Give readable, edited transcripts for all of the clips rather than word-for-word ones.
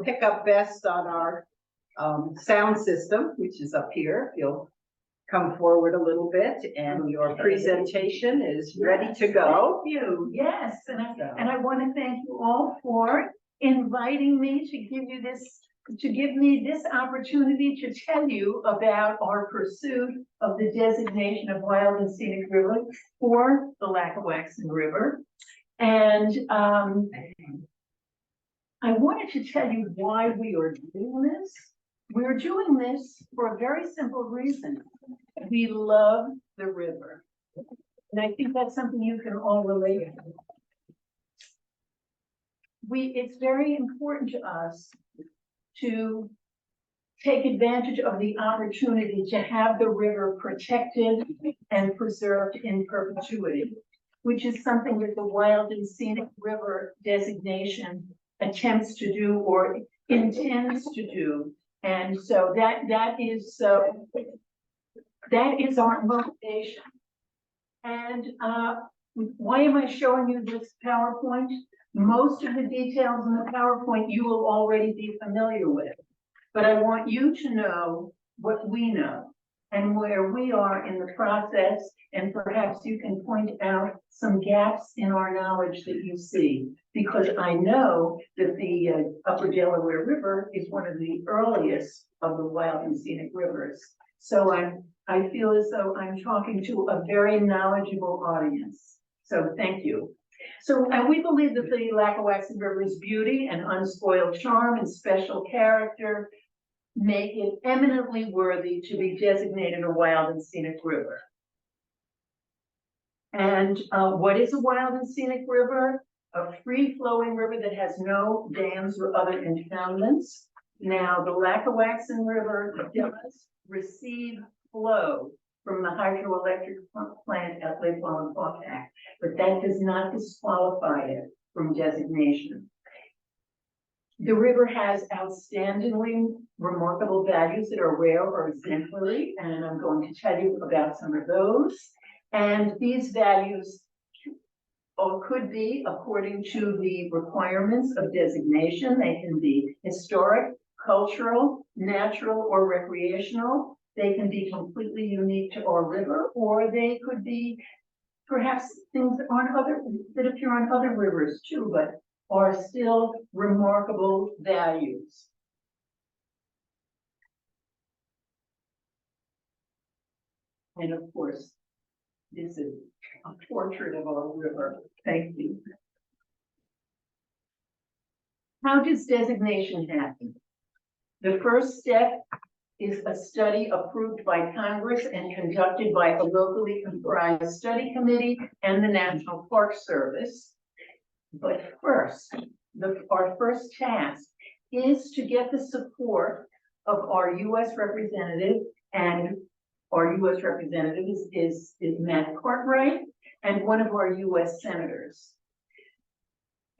pick up best on our sound system, which is up here. You'll come forward a little bit, and your presentation is ready to go. Thank you. Yes, and I want to thank you all for inviting me to give me this opportunity to tell you about our pursuit of the designation of wild and scenic river for the Lackawaxen River. And I wanted to tell you why we are doing this. We're doing this for a very simple reason. We love the river. And I think that's something you can all relate to. It's very important to us to take advantage of the opportunity to have the river protected and preserved in perpetuity, which is something that the Wild and Scenic River designation attempts to do or intends to do. And so that is our motivation. And why am I showing you this PowerPoint? Most of the details in the PowerPoint you will already be familiar with, but I want you to know what we know and where we are in the process, and perhaps you can point out some gaps in our knowledge that you see, because I know that the Upper Delaware River is one of the earliest of the wild and scenic rivers. So I feel as though I'm talking to a very knowledgeable audience. So thank you. So we believe that the Lackawaxen River's beauty and unspoiled charm and special character make it eminently worthy to be designated a wild and scenic river. And what is a wild and scenic river? A free-flowing river that has no dams or other impoundments. Now, the Lackawaxen River does receive flow from the hydroelectric plant at Lake Wallenpaupack, but that does not disqualify it from designation. The river has outstandingly remarkable values that are rare or exemplary, and I'm going to tell you about some of those. And these values could be according to the requirements of designation. They can be historic, cultural, natural, or recreational. They can be completely unique to our river, or they could be perhaps things that appear on other rivers too, but are still remarkable values. And of course, this is a portrait of our river. Thank you. How does designation happen? The first step is a study approved by Congress and conducted by a locally comprised study committee and the National Park Service. But first, our first task is to get the support of our U.S. representative, and our U.S. representative is Matt Cartwright, and one of our U.S. senators.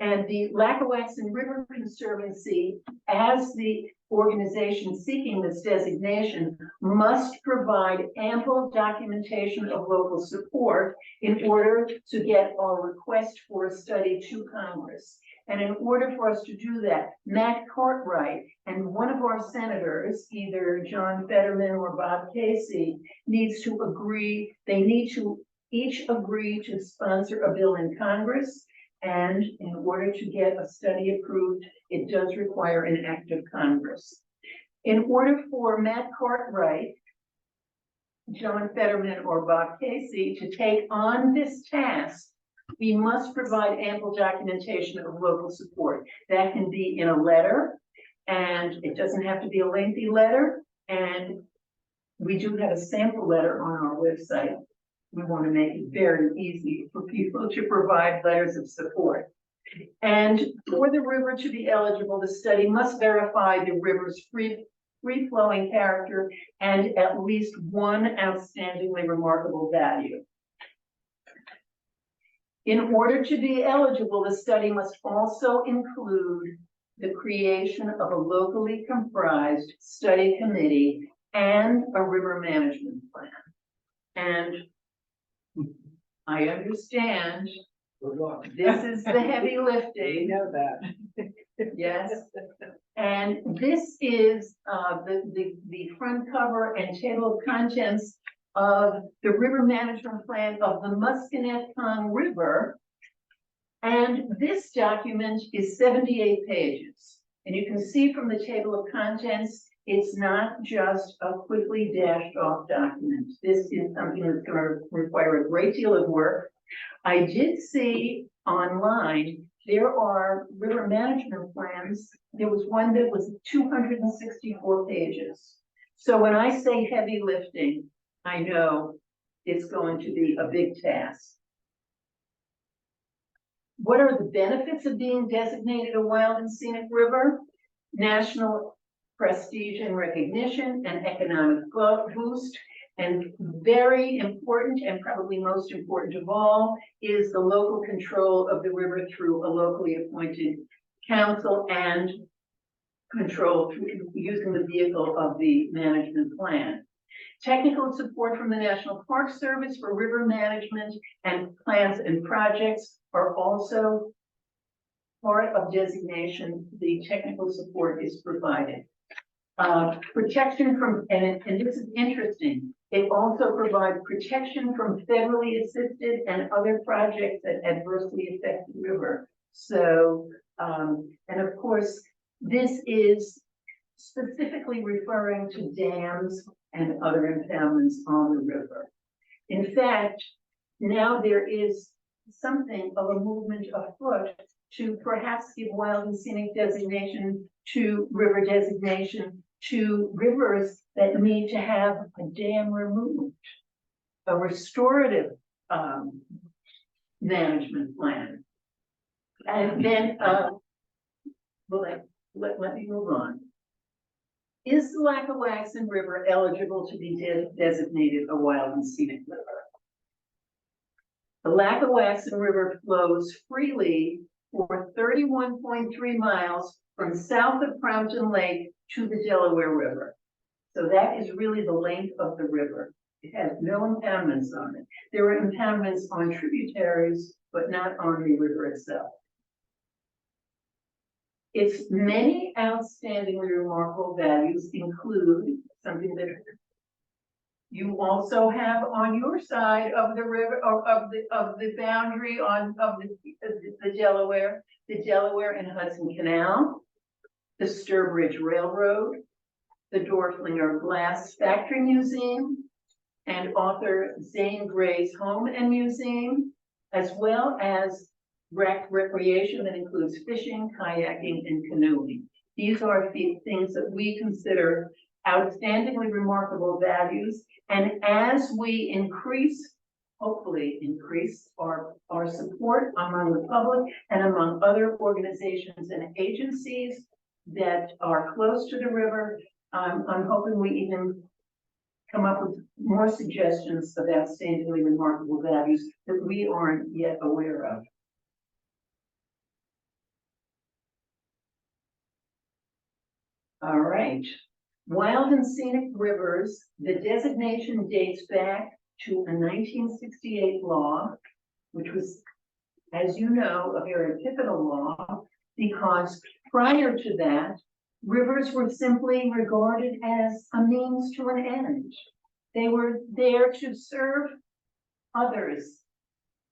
And the Lackawaxen River Conservancy, as the organization seeking this designation, must provide ample documentation of local support in order to get our request for a study to Congress. And in order for us to do that, Matt Cartwright and one of our senators, either John Fetterman or Bob Casey, needs to agree. They need to each agree to sponsor a bill in Congress. And in order to get a study approved, it does require an act of Congress. In order for Matt Cartwright, John Fetterman, or Bob Casey to take on this task, we must provide ample documentation of local support. That can be in a letter, and it doesn't have to be a lengthy letter. And we do have a sample letter on our website. We want to make it very easy for people to provide letters of support. And for the river to be eligible, the study must verify the river's free-flowing character and at least one outstandingly remarkable value. In order to be eligible, the study must also include the creation of a locally comprised study committee and a river management plan. And I understand Good luck. This is the heavy We lifting, know that. yes. And this is, the front cover and table of contents of the river management plan of the Musconetcong River. And this document is 78 pages. And you can see from the table of contents, it's not just a quickly dashed off document. This is something that's going to require a great deal of work. I did see online, there are river management plans. There was one that was 264 pages. So when I say heavy lifting, I know it's going to be a big task. What are the benefits of being designated a wild and scenic river? National prestige and recognition and economic boost. And very important, and probably most important of all, is the local control of the river through a locally appointed council and control through using the vehicle of the management plan. Technical support from the National Park Service for river management and plans and projects are also part of designation. The technical support is provided. Protection from, and this is interesting, it also provides protection from federally assisted and other projects that adversely affect the river. So, and of course, this is specifically referring to dams and other impoundments on the river. In fact, now there is something of a movement afoot to perhaps give wild and scenic designation to river designation to rivers that need to have a dam removed, a restorative management plan. And then, well, let me move on. Is the Lackawaxen River eligible to be designated a wild and scenic river? The Lackawaxen River flows freely for 31.3 miles from south of Crompton Lake to the Delaware River. So that is really the length of the river. It has no impoundments on it. There are impoundments on tributaries, but not on the river itself. Its many outstandingly remarkable values include something that you also have on your side of the river, or of the boundary of the Delaware and Hudson Canal, the Sturbridge Railroad, the Dorflinger Glass Factory Museum, and author Zane Gray's Home and Museum, as well as recreation that includes fishing, kayaking, and canoeing. These are the things that we consider outstandingly remarkable values. And as we increase, hopefully increase our support among the public and among other organizations and agencies that are close to the river, I'm hoping we even come up with more suggestions of outstandingly remarkable values that we aren't yet aware of. All right. Wild and scenic rivers, the designation dates back to a 1968 law, which was, as you know, a very pivotal law, because prior to that, rivers were simply regarded as a means to an end. They were there to serve others.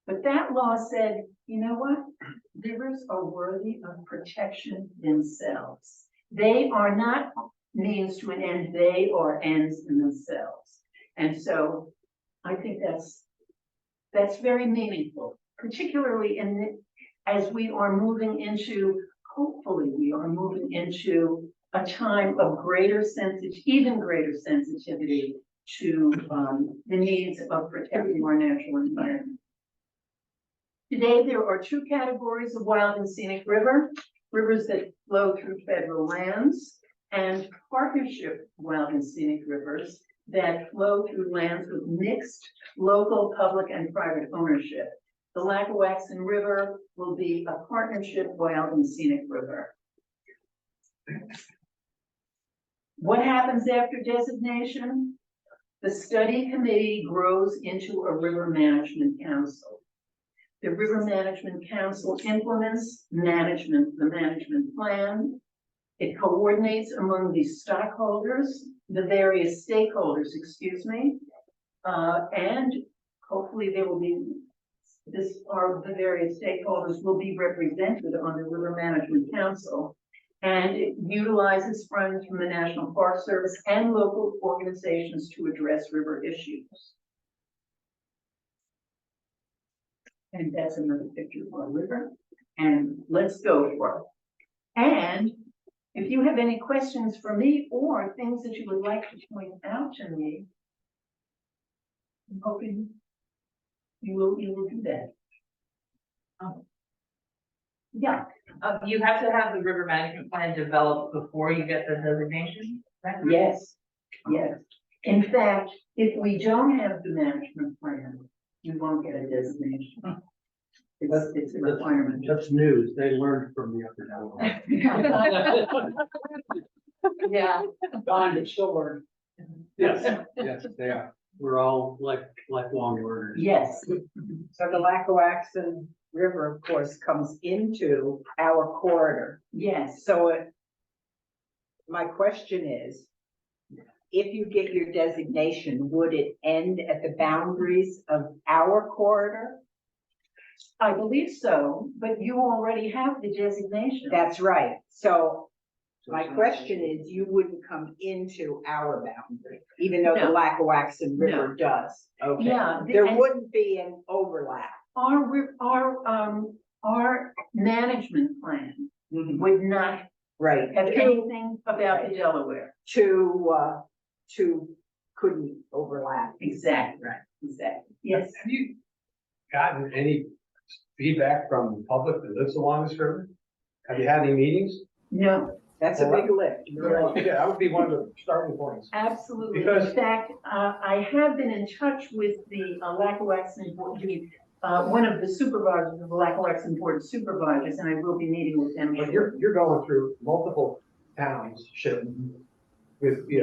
But that law said, you know what? Rivers are worthy of protection themselves. They are not means to an end, they are ends in themselves. And so I think that's very meaningful, particularly as we are moving into, hopefully we are moving into a time of even greater sensitivity to the needs of protecting our natural environment. Today, there are two categories of wild and scenic rivers that flow through federal lands, and partnership wild and scenic rivers that flow through lands with mixed local, public, and private ownership. The Lackawaxen River will be a partnership wild and scenic river. What happens after designation? The study committee grows into a river management council. The River Management Council implements the management plan. It coordinates among the the various stakeholders, and hopefully there will be, the various stakeholders will be represented on the River Management Council. And it utilizes funds from the National Park Service and local organizations to address river issues. And that's another picture of our river. And let's go for it. And if you have any questions for me or things that you would like to point out to me, I'm hoping you will do that. Yeah. You have to have the river management plan developed before you get the designation? Right? Yes, yes. In fact, if we don't have the management plan, you won't get a designation. It's a requirement. That's news. They learned from the upper Delaware. Yeah. Bond is still learning. Yes, yes, they are. We're all lifelong learners. Yes. So the Lackawaxen River, of course, comes into our corridor. Yes. So my question is, if you get your designation, would it end at the boundaries of our corridor? I believe so, but you already have the designation. That's right. So my question is, you wouldn't come into our boundary, even though the No. Lackawaxen River does. Okay. Yeah. There wouldn't be an overlap. Our management plan Mhm. would not Right. have anything about the Delaware. Two couldn't overlap. Exactly. Right. Exactly. Yes. Have you gotten any feedback from the public that lives along this river? Have you had any meetings? No, That's a big lift. Yeah, that would be one of the starting points. absolutely. Because- In fact, I have been in touch with the Lackawaxen Board, one of the supervisors of the Lackawaxen Board of Supervisors, and I will be meeting with them. But you're going through multiple towns, with, you're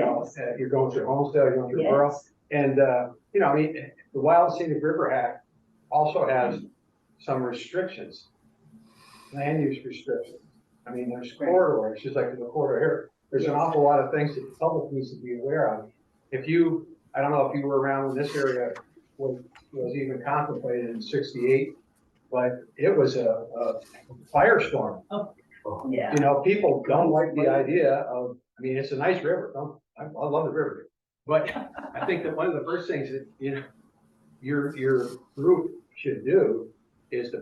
going through Homestead, you're going through Borough. Yes. And, I mean, the Wild and Scenic River Act also has some restrictions, land use restrictions. I mean, there's corridors, just like the corridor here. There's an awful lot of things that the public needs to be aware of. I don't know if you were around when this area was even contemplated in '68, but it was a firestorm. Yeah. People don't like the idea of, I mean, it's a nice river. I love the river. But I think that one of the first things that, your group should do is to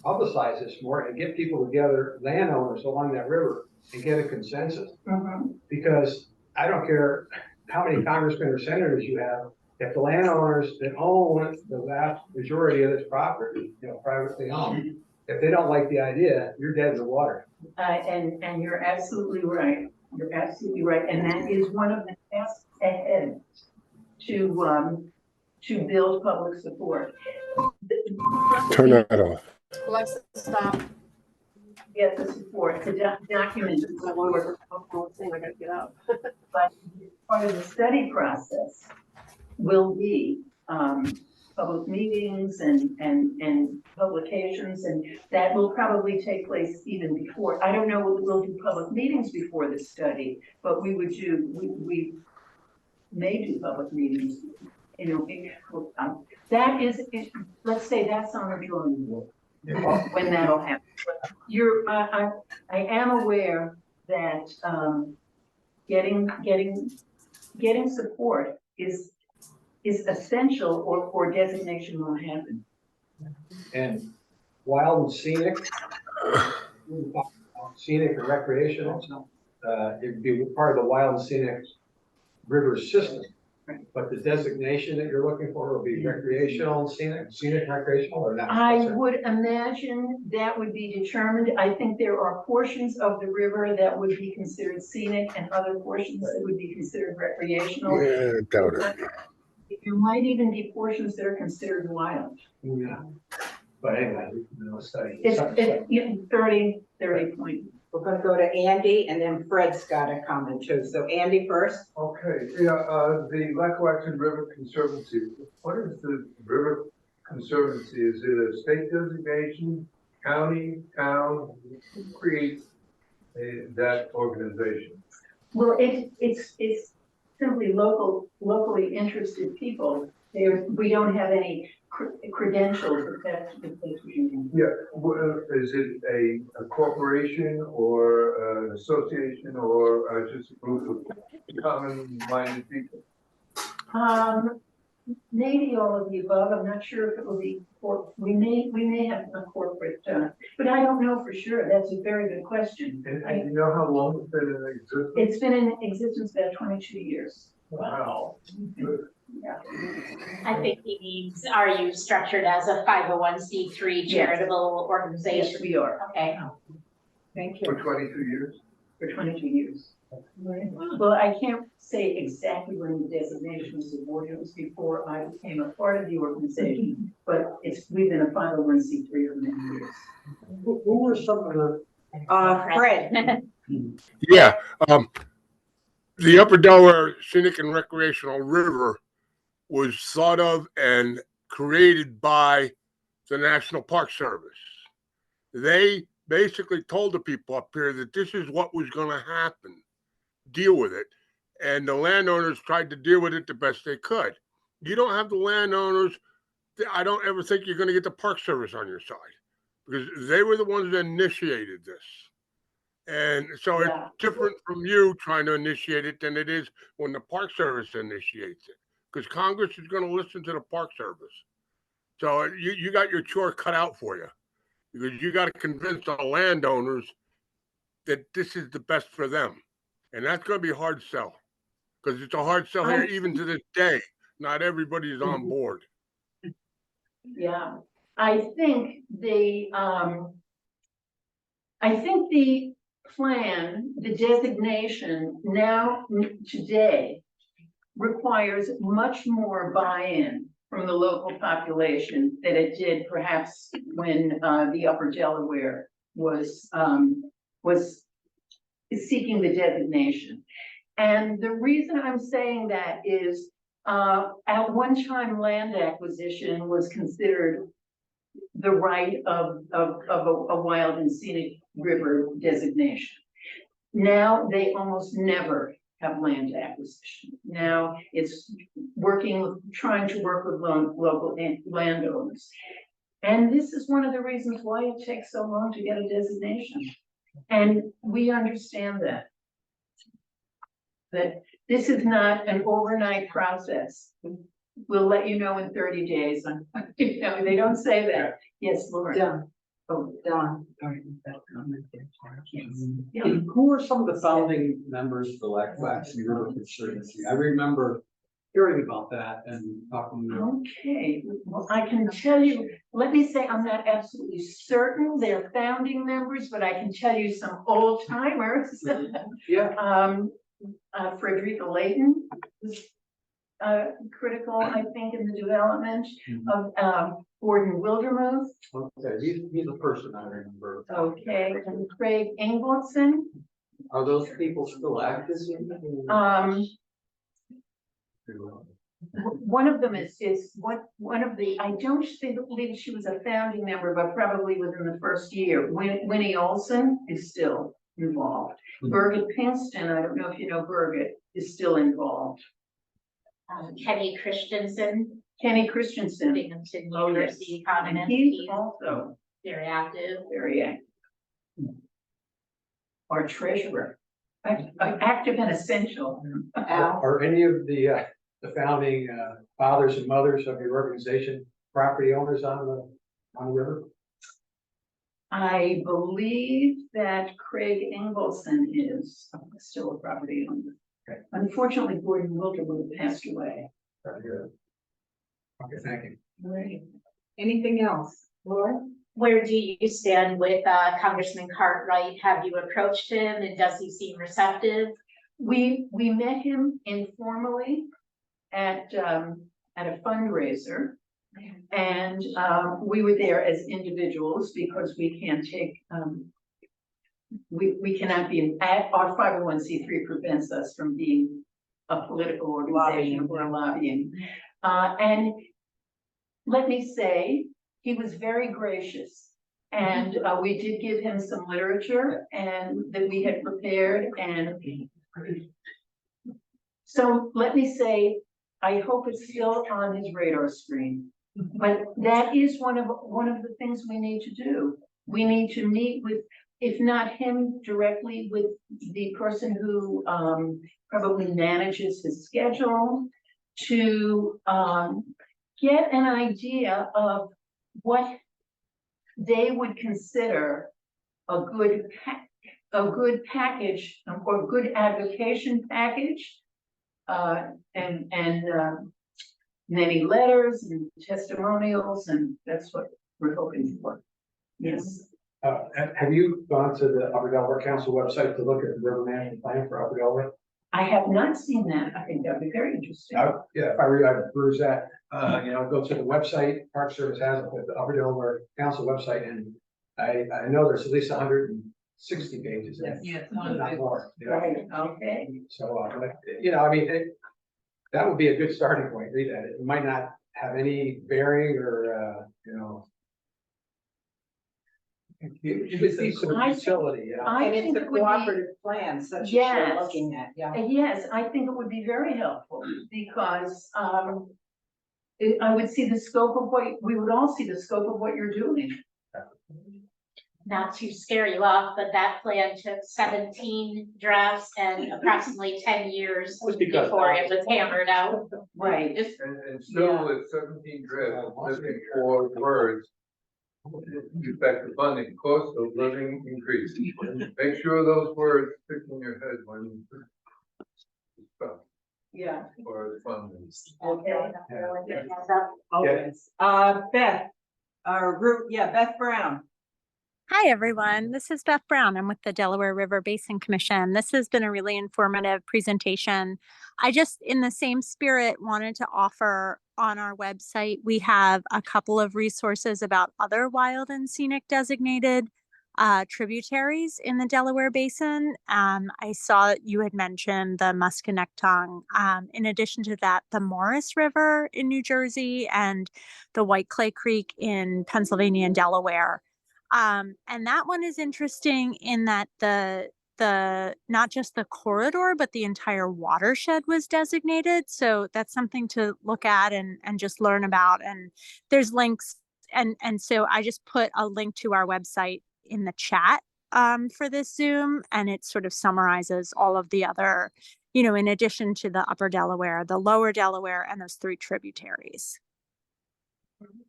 publicize this more and get people together, landowners along that river, and get a consensus. Mhm. Because I don't care how many congressmen or senators you have, if the landowners that own the vast majority of this property, privately owned, if they don't like the idea, you're dead in the water. And you're absolutely right. You're absolutely right. And that is one of the paths ahead to build public support. Turn that off. Alexa, stop. Get the support, the document. I want to thing, I gotta get up. But part of the study process will be public meetings and publications, and that will probably take place even before. I don't know whether we'll do public meetings before the study, but we may do public meetings. That is, let's say that's on the drawing board when that'll happen. I am aware that getting support is essential or designation won't happen. And wild and scenic, scenic and recreational, it'd be part of the wild and scenic river system. Right. But the designation that you're looking for will be recreational, scenic recreational, or not? I would imagine that would be determined. I think there are portions of the river that would be considered scenic and other portions that would be considered recreational. Yeah, doubt it. There might even be portions that are considered wild. Yeah. But anyway, study. It's 30 point. We're gonna go to Andy, and then Fred's got a comment too. So Andy first. Okay, the Lackawaxen River Conservancy, what is the river conservancy? Is it a state designation, county, town? Who creates that organization? Well, it's simply locally interested people. We don't have any credentials, if that's what you mean. Yeah, is it a corporation or an association or just a group of common-minded people? Maybe all of the above. I'm not sure if it will be, we may have a corporate, but I don't know for sure. That's a very good question. And you know how long it's been in existence? It's been in existence about 22 years. Wow. Good. Yeah. I think he means, are you structured as a 501c3 charitable Yes, organization? we are. Okay. Thank For you. 22 years? For 22 years. Well, I can't say exactly when the designation was awarded. It was before I became a part of the organization, but we've been a 501c3 for many years. Who were some of the, Fred, Yeah, the Upper Delaware Scenic and Recreational River was thought of and created by the National Park Service. They basically told the people up here that this is what was going to happen. Deal with it. And the landowners tried to deal with it the best they could. You don't have the landowners. I don't ever think you're going to get the Park Service on your side because they were the ones that initiated this. And so Yeah. it's different from you trying to initiate it than it is when the Park Service initiates it because Congress is going to listen to the Park Service. So you got your chore cut out for you because you got to convince the landowners that this is the best for them. And that's going to be a hard sell because it's a hard sell here even to this day. Not everybody is on board. Yeah, I think the plan, the designation now today requires much more buy-in from the local population than it did perhaps when the Upper Delaware was seeking the designation. And the reason I'm saying that is at one time land acquisition was considered the right of a wild and scenic river designation. Now they almost never have land acquisition. Now it's trying to work with local landowners. And this is one of the reasons why it takes so long to get a designation. And we understand that this is not an overnight process. We'll let you know in 30 days. You know, they don't say that. Yes, Lauren. Don. Oh, Don. yeah. Who were some of the founding members of the Lackawaxen River Conservancy? I remember hearing about that and talking to. Okay, well, I can tell you, let me say, I'm not absolutely certain they're founding members, but I can tell you some old timers. Yeah. Frederica Layton was critical, I think, in the development of Gordon Wildermuth. Okay, he's a person I remember. Okay, and Craig Ingvaldson. Are those people still active? One of them is one of the, I don't believe she was a founding member, but probably within the first year. Winnie Olson is still involved. Birgit Pinkston, I don't know if you know Birgit, is still involved. Kenny Christensen, Christensen, Binghamton Oh, yes. University Common, and he's also very active. very active. Our treasurer, active and essential. Al. are any of the founding fathers and mothers of your organization property owners on the river? I believe that Craig Ingvaldson is still a property owner. Okay. Unfortunately, Gordon Wildermuth passed away. Very good. Okay, thank you. Right. Anything else? Laura? Where do you stand with Congressman Cartwright? Have you approached him and does he seem receptive? We met him informally at a fundraiser. And we were there as individuals because we can't take, we cannot be, our 501c3 prevents us from being a political organization or lobbying. And let me say, he was very gracious. And we did give him some literature and that we had prepared and so let me say, I hope it's still on his radar screen. But that is one of the things we need to do. We need to meet with, if not him directly, with the person who probably manages his schedule to get an idea of what they would consider a good package or a good application package. Many letters and testimonials, and that's what we're hoping for. Yes. Have you gone to the Upper Delaware Council website to look at the river management plan for Upper Delaware? I have not seen that. I think that'd be very interesting. Yeah, if I were you, I'd peruse that, go to the website, Park Service has it, the Upper Delaware Council website, and I know there's at least 160 pages. Yes. Yes, Not more. Yeah. Right, okay. So, that would be a good starting point, read that. It might not have any bearing or, it would be some utility, I And think it's a it would be, cooperative plan such as Yes. you're looking at, yeah. yes, I think it would be very helpful because I would see the scope of we would all see the scope of what you're doing. Not to scare you off, but that plan took 17 drafts and approximately 10 years Was because- before it was hammered out. Right. And still with 17 drafts, living for words. Respect the funding, cost of living increase. Make sure ththose words stick in your head when. Yeah. Or the funding. Okay. Always. Beth, Beth Brown. Hi, everyone. This is Beth Brown. I'm with the Delaware River Basin Commission. This has been a really informative presentation. I just, in the same spirit, wanted to offer on our website, we have a couple of resources about other wild and scenic designated tributaries in the Delaware Basin. I saw you had mentioned the Musconectung. In addition to that, the Morris River in New Jersey and the White Clay Creek in Pennsylvania and Delaware. And that one is interesting in that the not just the corridor, but the entire watershed was designated. So that's something to look at and just learn about. And there's links. And so I just put a link to our website in the chat for this Zoom. And it sort of summarizes all of the other, in addition to the Upper Delaware, the Lower Delaware, and those 3 tributaries.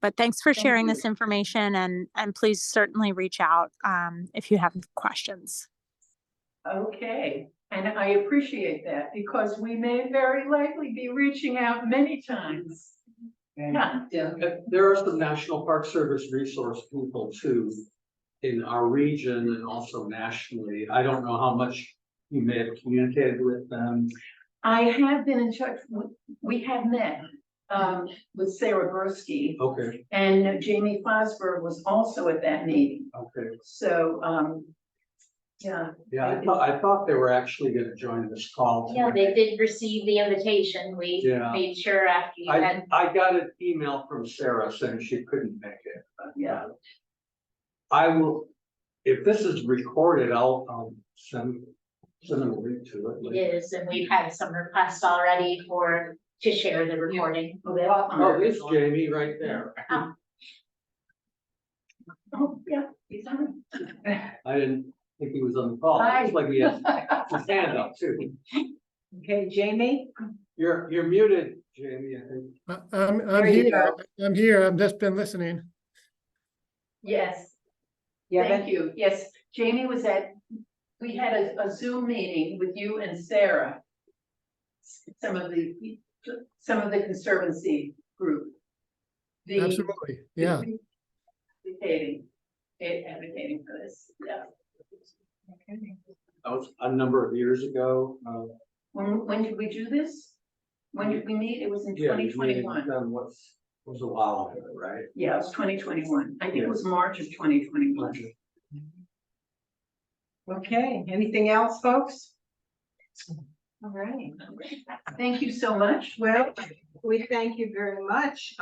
But thanks for sharing this information and please certainly reach out if you have questions. Okay, and I appreciate that because we may very likely be reaching out many times. Yeah. There are some National Park Service resource people too in our region and also nationally. I don't know how much you may have communicated with them. I have been in touch we have met with Sarah Bursky. Okay, And Jamie Fosberg was also at that meeting. okay. So, yeah. Yeah, I thought they were actually gonna join this call. Yeah, they did receive the invitation. We Yeah. made sure after you had. I got an email from Sarah saying she couldn't make it. But, Yeah. I will, if this is recorded, I'll send them a link to it. It is, and we've had some requests already to share the recording. Oh, that's Oh, there's Jamie right there. Oh, yeah, he's on. I didn't think he was on the call. Hi. Looks like he has his hand up too. Okay, Jamie? You're muted, Jamie, I think. I'm There you here. I'm here. I've just been listening. Yes, Yeah, thank you. Yes, Jamie was we had a Zoom meeting with you and Sarah. Some of the Conservancy group. Absolutely. Yeah. Advocating for this, yeah. That was a number of years ago. When did we do this? When did we meet? It was in Yeah, twenty twenty-one. Was a while ago, right? Yeah, it was 2021. I think it was March of 2021. Okay, anything else, folks? All right. Thank you so much. Well, we thank you very much.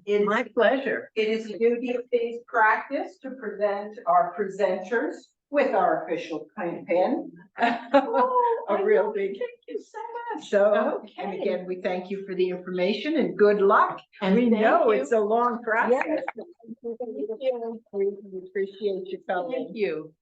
It My is, pleasure. it is a duty of today's practice to present our presenters with our official pen. A real big. Thank you so much. So, and Okay. again, we thank you for the information and good luck. And We thank know you. it's a long process. Yes. We appreciate you coming. Thank you.